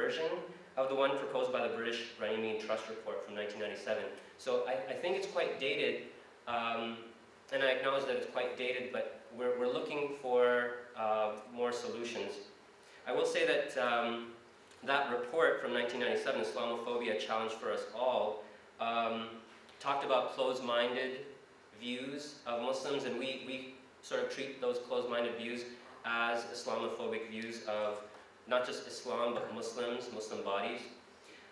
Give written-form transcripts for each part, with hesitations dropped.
version of the one proposed by the British Runnymede Trust Report from 1997. So I think it's quite dated, and I acknowledge that it's quite dated, but we're looking for more solutions. I will say that that report from 1997, Islamophobia, Challenge for Us All, talked about closed-minded views of Muslims, and we sort of treat those closed-minded views as Islamophobic views of not just Islam, but Muslims, Muslim bodies.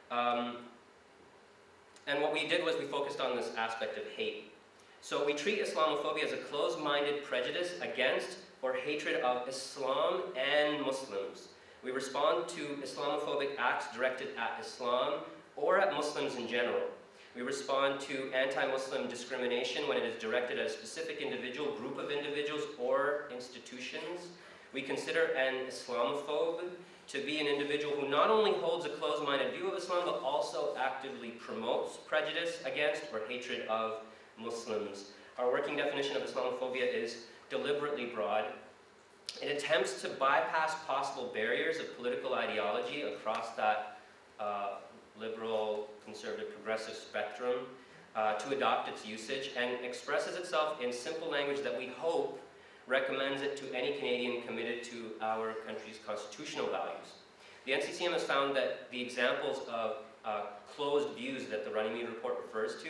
And what we did was we focused on this aspect of hate. So we treat Islamophobia as a closed-minded prejudice against or hatred of Islam and Muslims. We respond to Islamophobic acts directed at Islam or at Muslims in general. We respond to anti-Muslim discrimination when it is directed at a specific individual, group of individuals, or institutions. We consider an Islamophobe to be an individual who not only holds a closed-minded view of Islam, but also actively promotes prejudice against or hatred of Muslims. Our working definition of Islamophobia is deliberately broad. It attempts to bypass possible barriers of political ideology across that liberal, conservative, progressive spectrum to adopt its usage, and expresses itself in simple language that we hope recommends it to any Canadian committed to our country's constitutional values. The NCCM has found that the examples of closed views that the Runnymede report refers to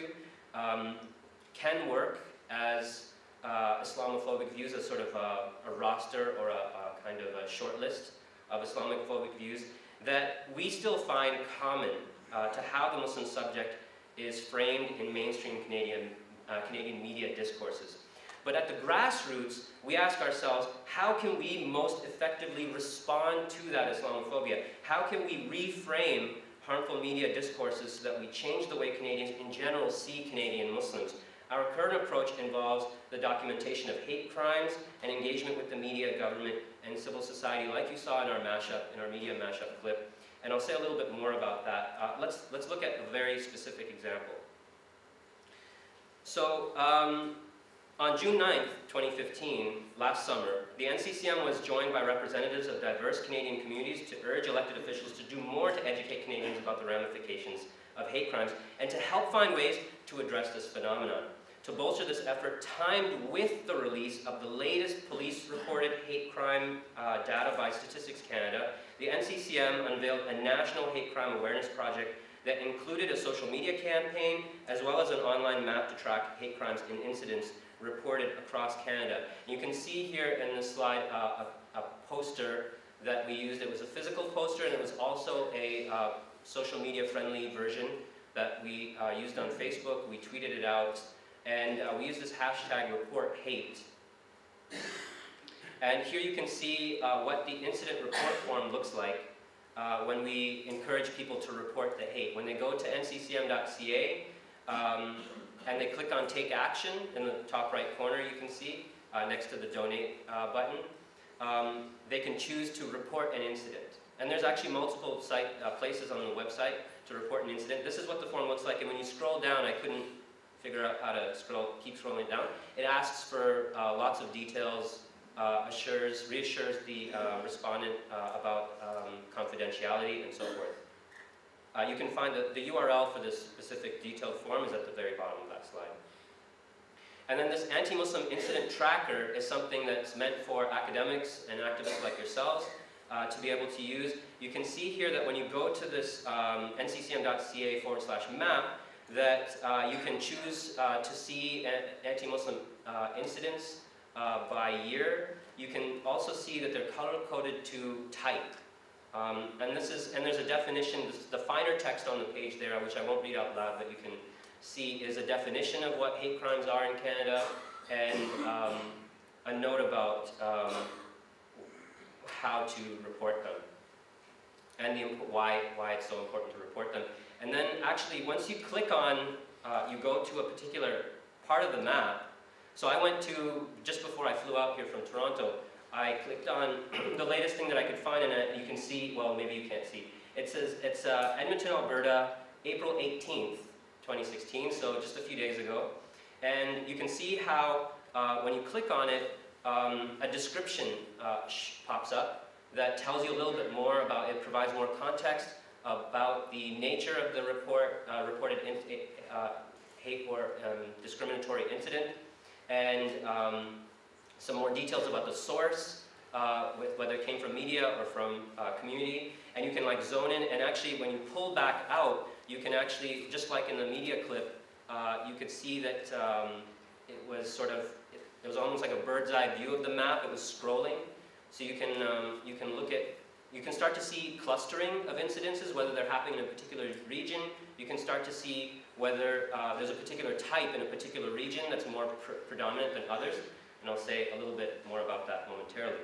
can work as Islamophobic views, as sort of a roster or a kind of a short list of Islamophobic views that we still find common to how the Muslim subject is framed in mainstream Canadian media discourses. But at the grassroots, we ask ourselves, how can we most effectively respond to that Islamophobia? How can we reframe harmful media discourses so that we change the way Canadians in general see Canadian Muslims? Our current approach involves the documentation of hate crimes and engagement with the media, government, and civil society, like you saw in our mashup, in our media mashup clip. And I'll say a little bit more about that. Let's look at a very specific example. So, on June 9th, 2015, last summer, the NCCM was joined by representatives of diverse Canadian communities to urge elected officials to do more to educate Canadians about the ramifications of hate crimes and to help find ways to address this phenomenon. To bolster this effort, timed with the release of the latest police-reported hate crime data by Statistics Canada, the NCCM unveiled a national hate crime awareness project that included a social media campaign as well as an online map to track hate crimes and incidents reported across Canada. You can see here in this slide a poster that we used. It was a physical poster, and it was also a social media friendly version that we used on Facebook. We tweeted it out, and we used this hashtag #ReportHate. And here you can see what the incident report form looks like when we encourage people to report the hate. When they go to nccm.ca and they click on Take Action in the top right corner, you can see next to the Donate button, they can choose to report an incident. And there's actually multiple places on the website to report an incident. This is what the form looks like, and when you scroll down, I couldn't figure out how to keep scrolling it down. It asks for lots of details, reassures the respondent about confidentiality and so forth. You can find the URL for this specific detailed form is at the very bottom of that slide. And then this anti-Muslim incident tracker is something that's meant for academics and activists like yourselves to be able to use. You can see here that when you go to this nccm.ca/map, that you can choose to see anti-Muslim incidents by year. You can also see that they're color-coded to type. And there's a definition, the finer text on the page there, which I won't read out loud, but you can see is a definition of what hate crimes are in Canada, and a note about how to report them, and why it's so important to report them. And then actually, once you click on, you go to a particular part of the map. So I went to, just before I flew out here from Toronto, I clicked on the latest thing that I could find, and you can see, well, maybe you can't see. It says, it's Edmonton, Alberta, April 18th, 2016, so just a few days ago. And you can see how, when you click on it, a description pops up that tells you a little bit more about, it provides more context about the nature of the reported hate or discriminatory incident, and some more details about the source, with whether it came from media or from community. And you can like zone in, and actually when you pull back out, you can actually, just like in the media clip, you could see that it was sort of, it was almost like a bird's eye view of the map. It was scrolling. So you can look at, you can start to see clustering of incidences, whether they're happening in a particular region. You can start to see whether there's a particular type in a particular region that's more predominant than others. And I'll say a little bit more about that momentarily.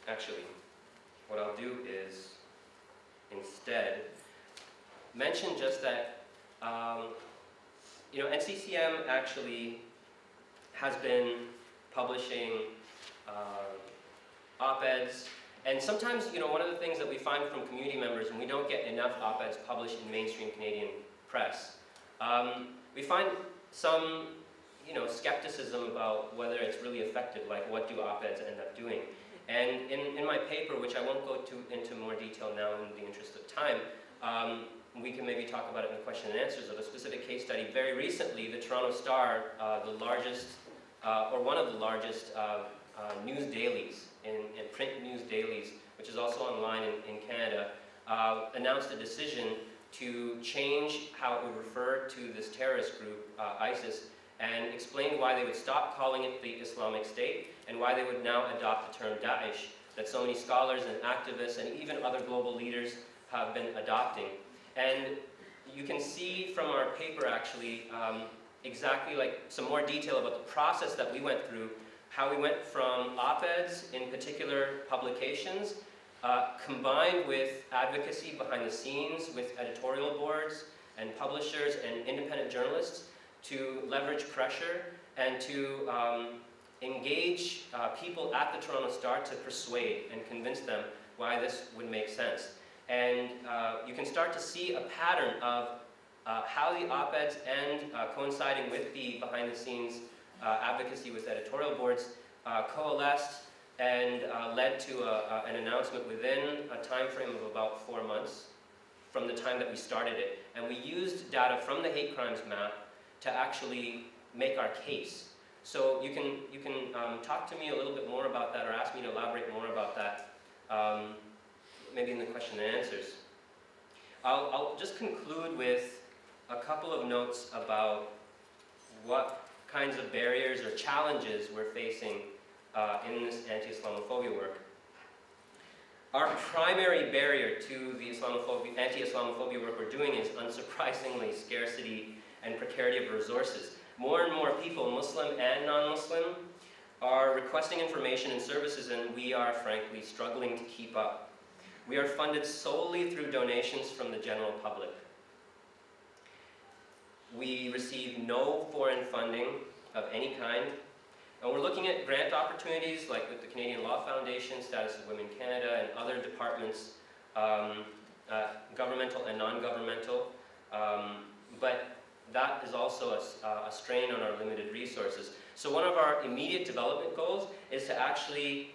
Actually, what I'll do is instead mention just that, NCCM actually has been publishing op-eds, and sometimes, one of the things that we find from community members, and we don't get enough op-eds published in mainstream Canadian press, we find some, skepticism about whether it's really effective, like what do op-eds end up doing. And in my paper, which I won't go into more detail now in the interest of time, we can maybe talk about it in the question and answers of a specific case study. Very recently, the Toronto Star, the largest, or one of the largest news dailies, in print news dailies, which is also online in Canada, announced a decision to change how it would refer to this terrorist group, ISIS, and explained why they would stop calling it the Islamic State and why they would now adopt the term Daesh, that so many scholars and activists and even other global leaders have been adopting. And you can see from our paper actually exactly like some more detail about the process that we went through, how we went from op-eds in particular publications, combined with advocacy behind the scenes with editorial boards and publishers and independent journalists, to leverage pressure and to engage people at the Toronto Star to persuade and convince them why this would make sense. And you can start to see a pattern of how the op-eds and coinciding with the behind-the-scenes advocacy with editorial boards coalesced and led to an announcement within a time frame of about 4 months from the time that we started it. And we used data from the hate crimes map to actually make our case. So you can talk to me a little bit more about that, or ask me to elaborate more about that, maybe in the question and answers. I'll just conclude with a couple of notes about what kinds of barriers or challenges we're facing in this anti-Islamophobia work. Our primary barrier to the anti-Islamophobia work we're doing is, unsurprisingly, scarcity and precarity of resources. More and more people, Muslim and non-Muslim, are requesting information and services, and we are, frankly, struggling to keep up. We are funded solely through donations from the general public. We receive no foreign funding of any kind, and we're looking at grant opportunities like with the Canadian Law Foundation, Status of Women Canada, and other departments, governmental and non-governmental, but that is also a strain on our limited resources. So one of our immediate development goals is to actually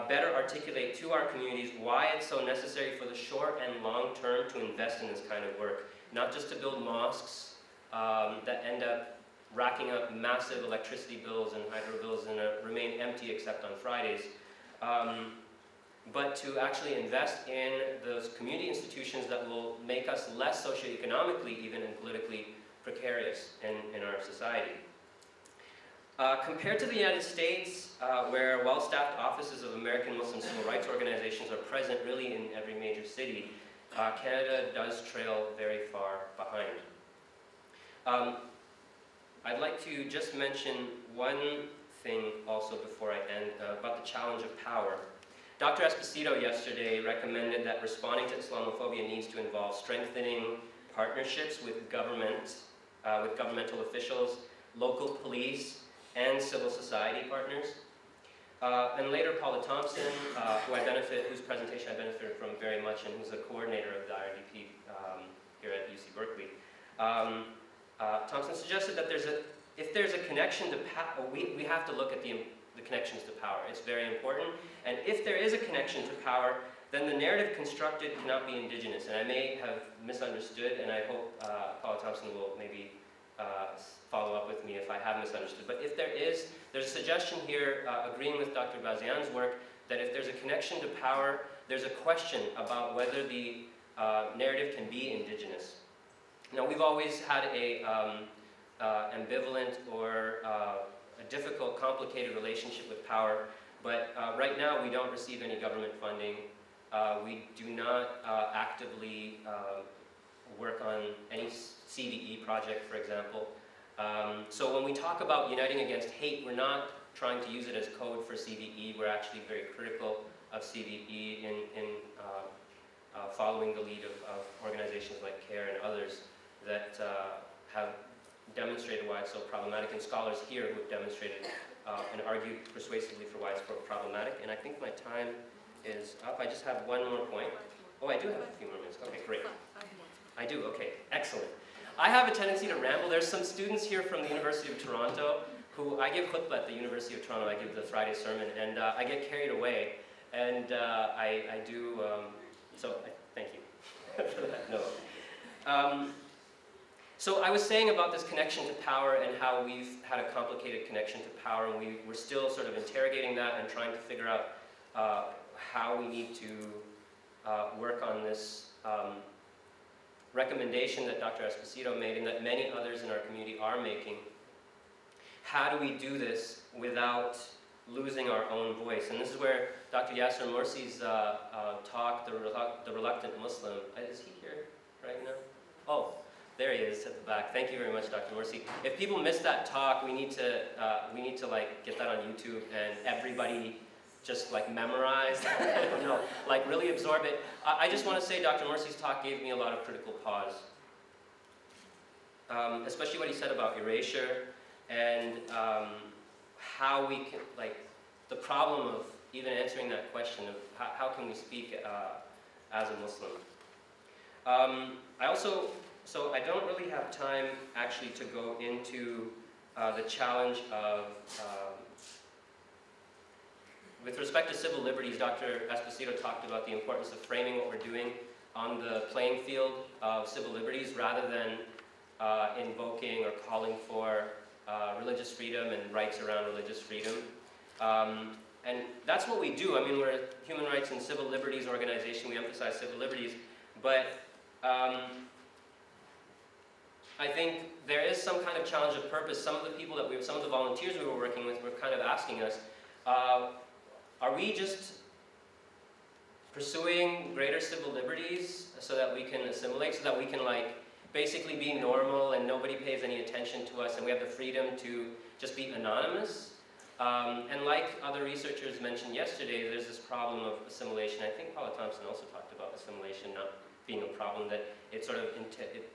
better articulate to our communities why it's so necessary for the short and long term to invest in this kind of work. Not just to build mosques that end up racking up massive electricity bills and hydro bills and remain empty except on Fridays, but to actually invest in those community institutions that will make us less socioeconomically, even and politically, precarious in our society. Compared to the United States, where well-staffed offices of American Muslim civil rights organizations are present really in every major city, Canada does trail very far behind. I'd like to just mention one thing also before I end about the challenge of power. Dr. Esposito yesterday recommended that responding to Islamophobia needs to involve strengthening partnerships with governmental officials, local police, and civil society partners. And later, Paula Thompson, whose presentation I benefited from very much, and who's the coordinator of the IRDP here at UC Berkeley. Thompson suggested that if there's a connection to we have to look at the the connections to power. It's very important. And if there is a connection to power, then the narrative constructed cannot be indigenous. And I may have misunderstood, and I hope Paula Thompson will maybe follow up with me if I have misunderstood. But if there's a suggestion here, agreeing with Dr. Bazian's work, that if there's a connection to power, there's a question about whether the narrative can be indigenous. Now, we've always had a ambivalent or a difficult, complicated relationship with power, but right now we don't receive any government funding. We do not actively work on any CVE project, for example. So when we talk about uniting against hate, we're not trying to use it as code for CVE. We're actually very critical of CVE in following the lead of organizations like CARE and others that have demonstrated why it's so problematic, and scholars here who have demonstrated and argued persuasively for why it's problematic. And I think my time is up. I just have one more point. Oh, I do have a few more minutes. Okay, great. I do, okay, excellent. I have a tendency to ramble. There's some students here from the University of Toronto who I give khutbah at the University of Toronto. I give the Friday sermon, and I get carried away. And I do, so thank you for that note. So I was saying about this connection to power and how we've had a complicated connection to power, and we're still sort of interrogating that and trying to figure out how we need to work on this recommendation that Dr. Esposito made and that many others in our community are making. How do we do this without losing our own voice? And this is where Dr. Yousir Morsi's talk, The Reluctant Muslim, is he here right now? Oh, there he is at the back. Thank you very much, Dr. Morsi. If people missed that talk, we need to like get that on YouTube and everybody just like memorize, like really absorb it. I just want to say Dr. Morsi's talk gave me a lot of critical pause, especially what he said about erasure and how we can, like, the problem of even answering that question of how can we speak as a Muslim. So I don't really have time actually to go into the challenge of, with respect to civil liberties, Dr. Esposito talked about the importance of framing what we're doing on the playing field of civil liberties rather than invoking or calling for religious freedom and rights around religious freedom. And that's what we do. I mean, we're a human rights and civil liberties organization. We emphasize civil liberties. But I think there is some kind of challenge of purpose. Some of the volunteers we were working with were kind of asking us, are we just pursuing greater civil liberties so that we can assimilate, so that we can like basically be normal and nobody pays any attention to us and we have the freedom to just be anonymous? And like other researchers mentioned yesterday, there's this problem of assimilation. I think Paula Thompson also talked about assimilation not being a problem, that it's sort of,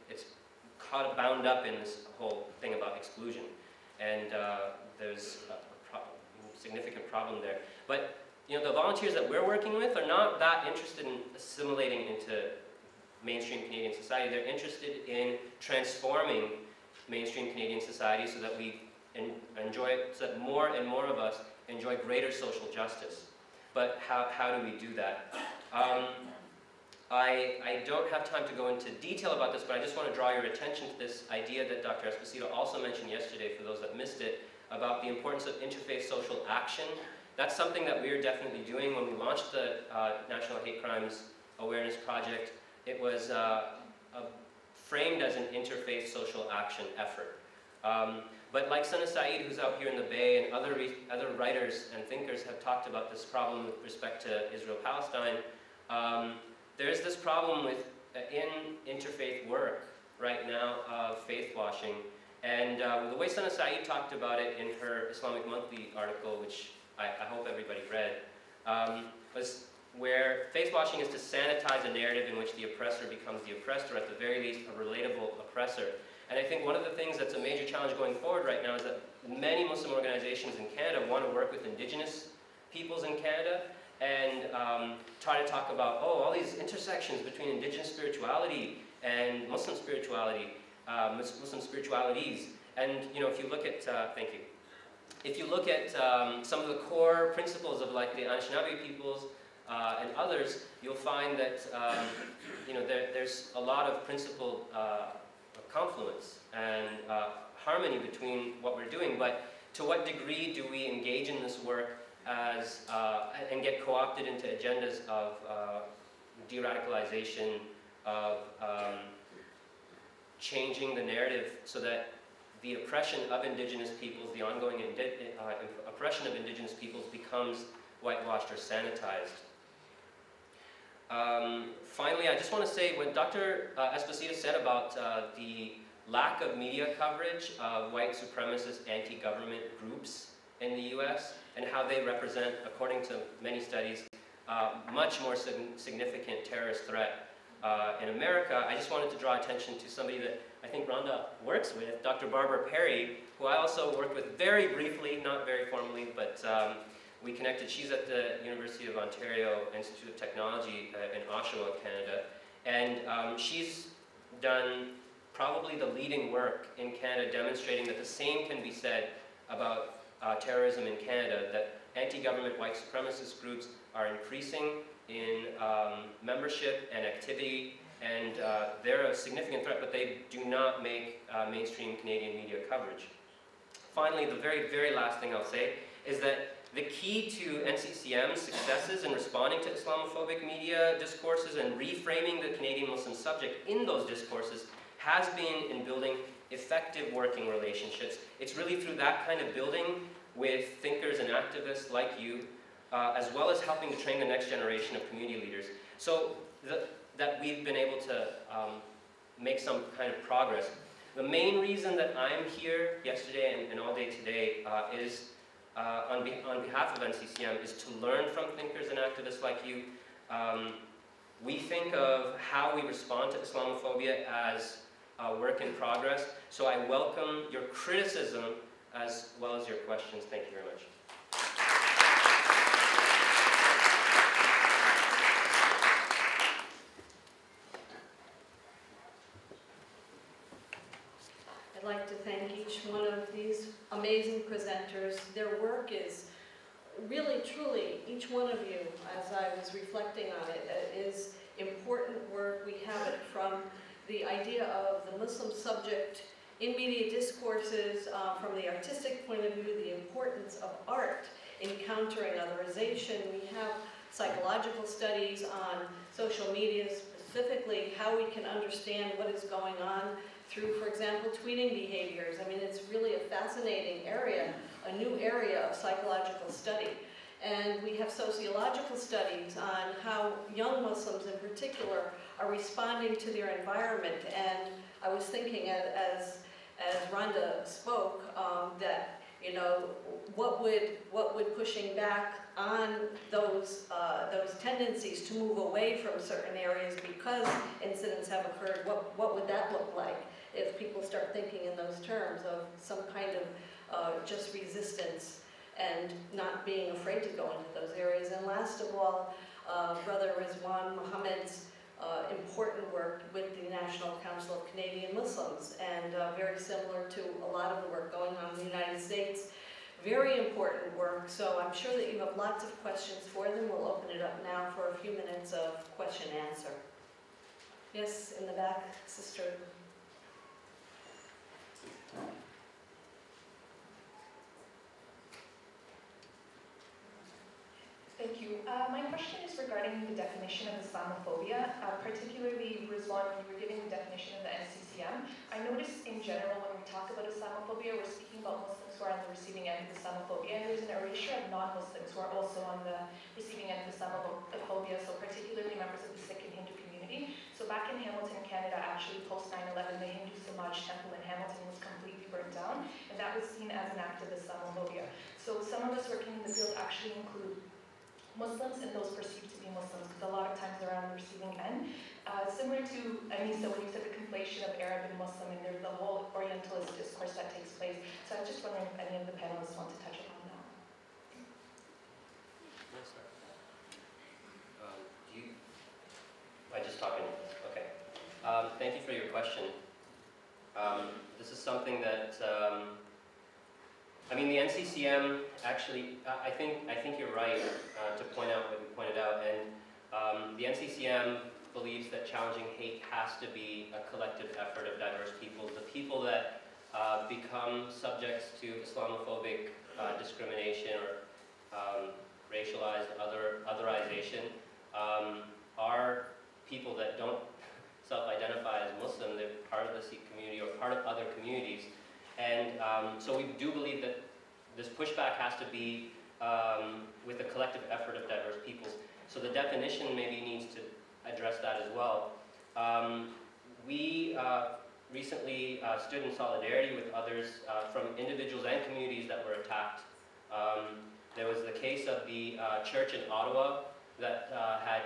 it's bound up in this whole thing about exclusion. And there's a significant problem there. But you know, the volunteers that we're working with are not that interested in assimilating into mainstream Canadian society. They're interested in transforming mainstream Canadian society so that we so that more and more of us enjoy greater social justice. But how do we do that? I don't have time to go into detail about this, but I just want to draw your attention to this idea that Dr. Esposito also mentioned yesterday, for those that missed it, about the importance of interfaith social action. That's something that we're definitely doing. When we launched the National Hate Crimes Awareness Project, it was framed as an interfaith social action effort. But like Sana Saeed, who's out here in the Bay, and other writers and thinkers have talked about this problem with respect to Israel-Palestine, there's this problem with in interfaith work right now of faith washing. And the way Sana Saeed talked about it in her Islamic Monthly article, which I hope everybody read, was where faith washing is to sanitize a narrative in which the oppressor becomes the oppressed, or at the very least, a relatable oppressor. And I think one of the things that's a major challenge going forward right now is that many Muslim organizations in Canada want to work with Indigenous peoples in Canada and try to talk about, oh, all these intersections between Indigenous spirituality and Muslim spirituality, Muslim spiritualities. And you know, if you look at, thank you. if you look at some of the core principles of like the Anishinaabe peoples and others, you'll find that there's a lot of principled confluence and harmony between what we're doing, but to what degree do we engage in this work as, and get co-opted into agendas of de-radicalization, of changing the narrative so that the oppression of indigenous peoples, the ongoing oppression of indigenous peoples becomes whitewashed or sanitized. Finally, I just want to say what Dr. Esposito said about the lack of media coverage of white supremacist anti-government groups in the US and how they represent, according to many studies, much more significant terrorist threat in America. I just wanted to draw attention to somebody that I think Rhonda works with, Dr. Barbara Perry, who I also worked with very briefly, not very formally, but we connected. She's at the University of Ontario Institute of Technology in Oshawa, Canada, and she's done probably the leading work in Canada demonstrating that the same can be said about terrorism in Canada, that anti-government white supremacist groups are increasing in membership and activity, and they're a significant threat, but they do not make mainstream Canadian media coverage. Finally, the very, very last thing I'll say is that the key to NCCM's successes in responding to Islamophobic media discourses and reframing the Canadian Muslim subject in those discourses has been in building effective working relationships. It's really through that kind of building with thinkers and activists like you, as well as helping to train the next generation of community leaders, so that we've been able to make some kind of progress. The main reason that I'm here yesterday and all day today is on behalf of NCCM is to learn from thinkers and activists like you. We think of how we respond to Islamophobia as a work in progress, so I welcome your criticism as well as your questions. Thank you very much. I'd like to thank each one of these amazing presenters. Their work is really, truly, each one of you, as I was reflecting on it, is important work. We have it from the idea of the Muslim subject in media discourses, from the artistic point of view, the importance of art in countering otherization. We have psychological studies on social media, specifically how we can understand what is going on through, for example, tweeting behaviors. I mean, it's really a fascinating area, a new area of psychological study. And we have sociological studies on how young Muslims in particular are responding to their environment. And I was thinking as Rhonda spoke, that, you know, what would pushing back on those tendencies to move away from certain areas because incidents have occurred, what would that look like if people start thinking in those terms of some kind of just resistance and not being afraid to go into those areas. And last of all, Brother Rizwan, Mohammed's important work with the National Council of Canadian Muslims, and very similar to a lot of the work going on in the United States. Very important work, so I'm sure that you have lots of questions for them. We'll open it up now for a few minutes of question and answer. Yes, in the back, Sister. Thank you. My question is regarding the definition of Islamophobia, particularly, Rizwan, when you were giving the definition of the NCCM. I noticed in general when we talk about Islamophobia, we're speaking about Muslims who are on the receiving end of Islamophobia, and there's an erasure of non-Muslims who are also on the receiving end of Islamophobia, so particularly members of the Sikh and Hindu community. So back in Hamilton, Canada, actually post 9/11, the Hindu Samaj temple in Hamilton was completely burnt down, and that was seen as an act of Islamophobia. So some of us working in the field actually include Muslims and those perceived to be Muslims, because a lot of times they're on the receiving end. Similar to Anisa, when you said the conflation of Arab and Muslim, and there's the whole Orientalist discourse that takes place. So I was just wondering if any of the panelists want to touch upon that. I just talking. Okay. Thank you for your question. This is something that I mean, the NCCM actually, I think you're right to point out what you pointed out, and the NCCM believes that challenging hate has to be a collective effort of diverse peoples. The people that become subjects to Islamophobic discrimination or racialized otherization are people that don't self-identify as Muslim. They're part of the Sikh community or part of other communities. And so we do believe that this pushback has to be with a collective effort of diverse peoples. So the definition maybe needs to address that as well. We recently stood in solidarity with others from individuals and communities that were attacked. There was the case of the church in Ottawa that had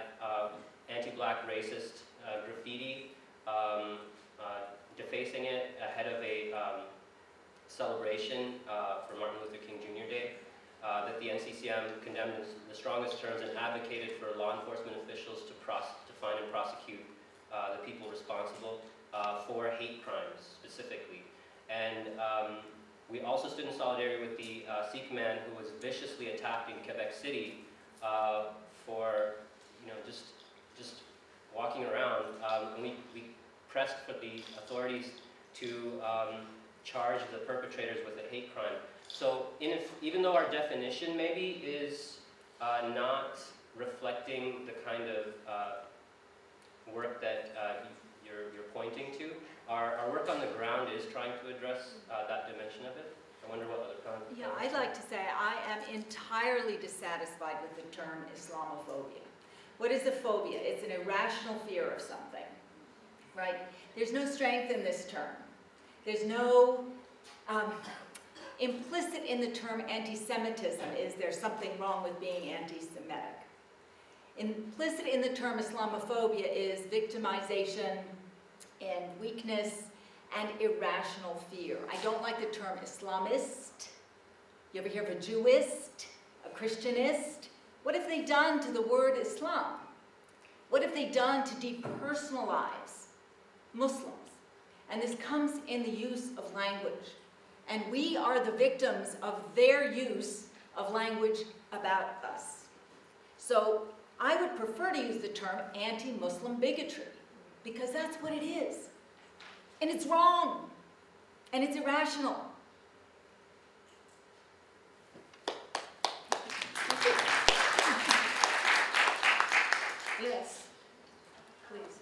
anti-black racist graffiti defacing it ahead of a celebration for Martin Luther King Jr. Day that the NCCM condemned in the strongest terms and advocated for law enforcement officials to find and prosecute the people responsible for hate crimes specifically. And we also stood in solidarity with the Sikh man who was viciously attacked in Quebec City for, just walking around. And we pressed for the authorities to charge the perpetrators with a hate crime. So even though our definition maybe is not reflecting the kind of work that you're pointing to, our work on the ground is trying to address that dimension of it. I wonder what other comments. Yeah, I'd like to say I am entirely dissatisfied with the term Islamophobia. What is a phobia? It's an irrational fear of something, right? There's no strength in this term. There's no, implicit in the term anti-Semitism is there's something wrong with being anti-Semitic. Implicit in the term Islamophobia is victimization and weakness and irrational fear. I don't like the term Islamist. You ever hear of a Jewist, a Christianist? What have they done to the word Islam? What have they done to depersonalize Muslims? And this comes in the use of language. And we are the victims of their use of language about us. So I would prefer to use the term anti-Muslim bigotry, because that's what it is. And it's wrong. And it's irrational. Yes, please.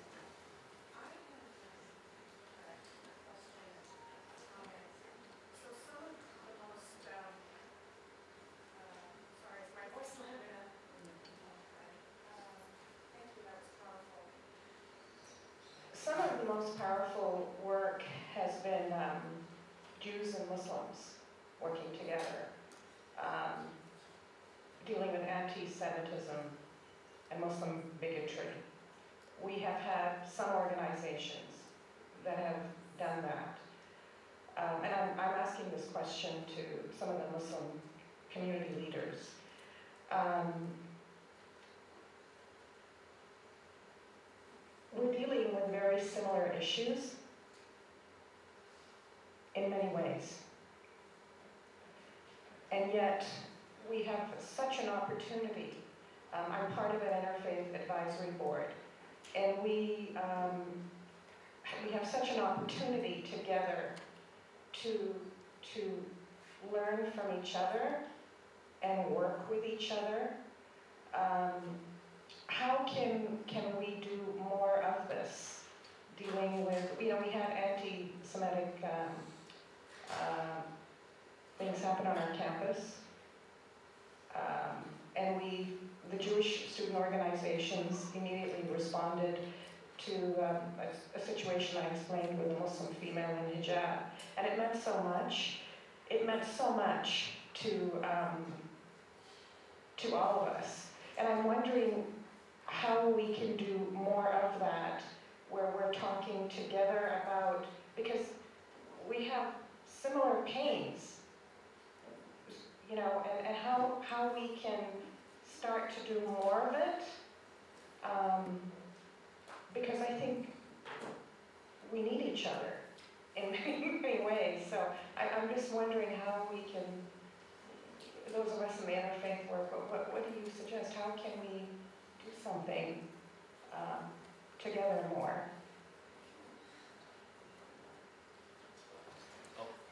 Some of the most powerful work has been Jews and Muslims working together, dealing with anti-Semitism and Muslim bigotry. We have had some organizations that have done that. And I'm asking this question to some of the Muslim community leaders. We're dealing with very similar issues in many ways. And yet, we have such an opportunity. I'm part of an interfaith advisory board, and we have such an opportunity together to learn from each other and work with each other. How can we do more of this? Dealing with, we had anti-Semitic things happen on our campus. And the Jewish student organizations immediately responded to a situation I explained with a Muslim female in hijab. And it meant so much. It meant so much to all of us. And I'm wondering how we can do more of that, where we're talking together about, because we have similar pains, and how we can start to do more of it, because I think need each other in many, many ways. So I'm just wondering how we can for those of us in the interfaith work, what do you suggest? How can we do something together more?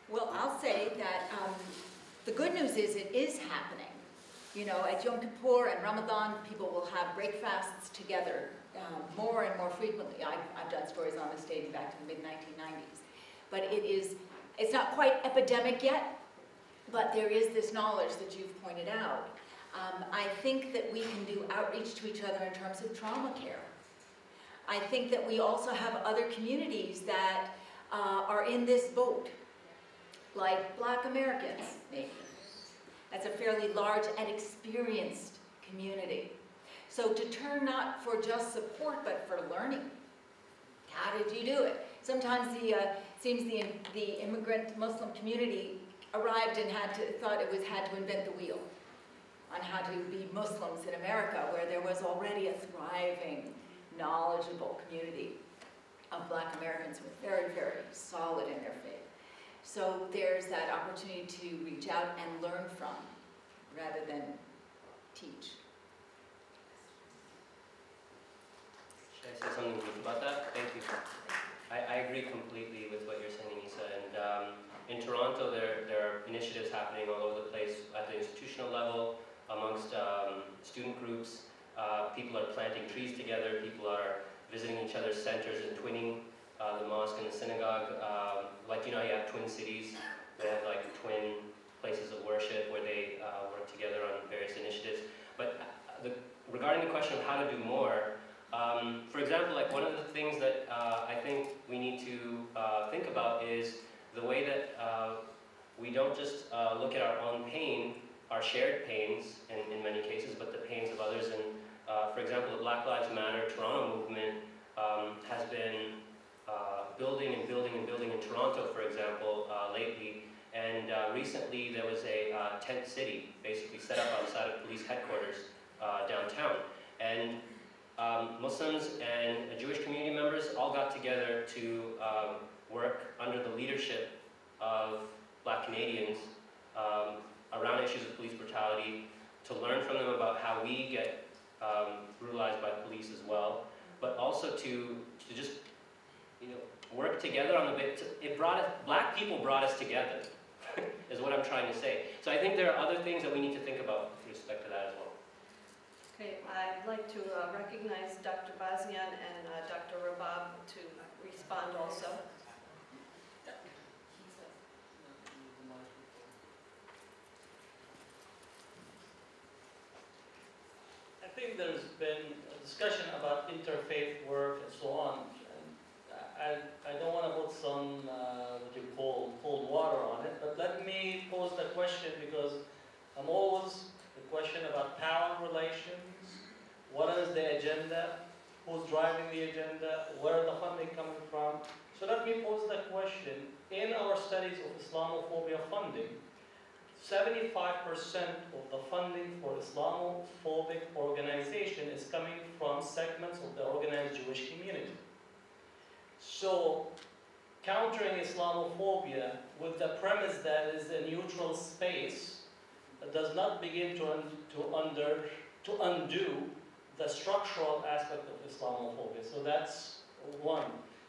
Well, I'll say that the good news is it is happening. You know, at Yom Kippur and Ramadan, people will have breakfasts together more and more frequently. I've done stories on this dating back to the mid-1990s. But it's not quite epidemic yet, but there is this knowledge that you've pointed out. I think that we can do outreach to each other in terms of trauma care. I think that we also have other communities that are in this boat, like Black Americans, maybe. That's a fairly large and experienced community. So to turn not for just support, but for learning. How did you do it? Sometimes seems the immigrant Muslim community arrived and had to invent the wheel on how to be Muslims in America, where there was already a thriving, knowledgeable community of Black Americans who were very, very solid in their faith. So there's that opportunity to reach out and learn from, rather than teach. Should I say something brief about that? Thank you. I agree completely with what you're saying, Anisa. And in Toronto, there are initiatives happening all over the place at the institutional level, amongst student groups. People are planting trees together. People are visiting each other's centers and twinning the mosque and the synagogue. Like, you know, you have twin cities. They have like twin places of worship where they work together on various initiatives. But regarding the question of how to do more, for example, like one of the things that I think we need to think about is the way that we don't just look at our own pain, our shared pains in many cases, but the pains of others. And for example, the Black Lives Matter Toronto movement has been building and building and building in Toronto, for example, lately. And recently there was a tent city basically set up outside of police headquarters downtown. And Muslims and Jewish community members all got together to work under the leadership of Black Canadians around issues of police brutality, to learn from them about how we get brutalized by police as well, but also to just, you know, work together on the bit. Black people brought us together, is what I'm trying to say. So I think there are other things that we need to think about with respect to that as well. Okay, I'd like to recognize Dr. Bazian and Dr. Rabab to respond also. I think there's been a discussion about interfaith work and so on. And I don't want to put some, what you call, cold water on it, but let me pose the question, because I'm always the question about power relations. What is the agenda? Who's driving the agenda? Where is the funding coming from? So let me pose the question. In our studies of Islamophobia funding, 75% of the funding for Islamophobic organization is coming from segments of the organized Jewish community. So, countering Islamophobia with the premise that is a neutral space does not begin to undo the structural aspect of Islamophobia. So that's one.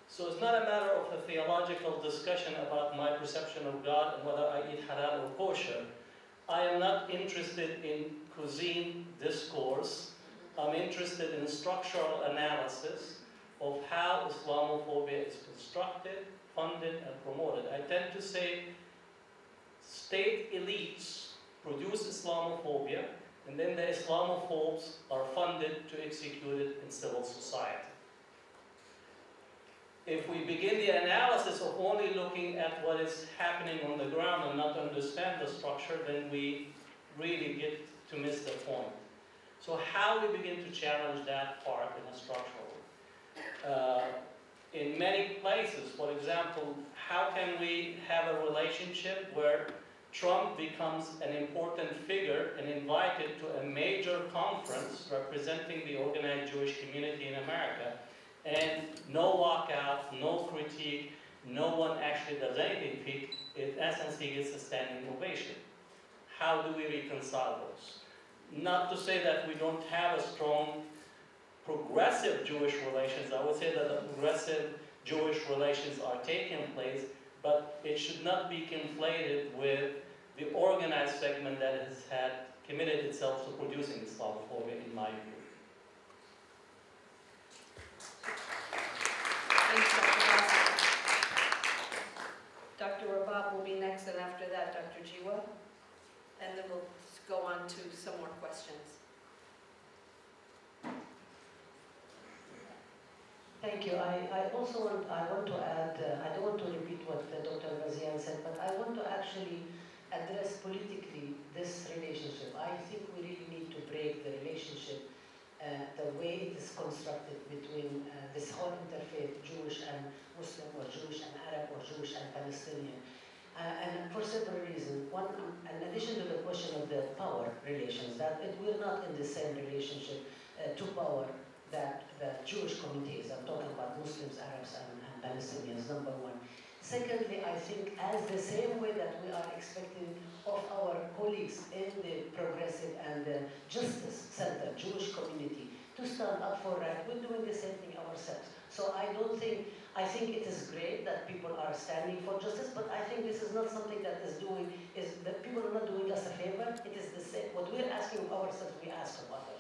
So it's not a matter of a theological discussion about my perception of God and whether I eat halal or kosher. I am not interested in cuisine discourse. I'm interested in structural analysis of how Islamophobia is constructed, funded, and promoted. I tend to say state elites produce Islamophobia, and then the Islamophobes are funded to execute it in civil society. If we begin the analysis of only looking at what is happening on the ground and not understand the structure, then we really get to miss the point. So how we begin to challenge that part in a structural way? In many places, for example, how can we have a relationship where Trump becomes an important figure and invited to a major conference representing the organized Jewish community in America, and no walkout, no critique, no one actually does anything. In essence, he gets a standing ovation. how do we reconcile those? Not to say that we don't have a strong progressive Jewish relations. I would say that the progressive Jewish relations are taking place, but it should not be conflated with the organized segment that has had committed itself to producing Islamophobia, in my view. Thanks, Dr. Dr. Rabab will be next, and after that, Dr. Jiwa. And then we'll go on to some more questions. Thank you. I also want to add, I don't want to repeat what Dr. Razian said, but I want to actually address politically this relationship. I think we really need to break the relationship, the way it is constructed between this whole interfaith, Jewish and Muslim, or Jewish and Arab, or Jewish and Palestinian. And for several reasons. One, in addition to the question of the power relations, that we're not in the same relationship to power that the Jewish community is. I'm talking about Muslims, Arabs, and Palestinians, number one. Secondly, I think as the same way that we are expecting of our colleagues in the progressive and the justice-centered Jewish community to stand up for right, we're doing the same thing ourselves. So I think it is great that people are standing for justice, but I think this is not something that that people are not doing us a favor. It is the same. What we're asking of ourselves, we ask of others.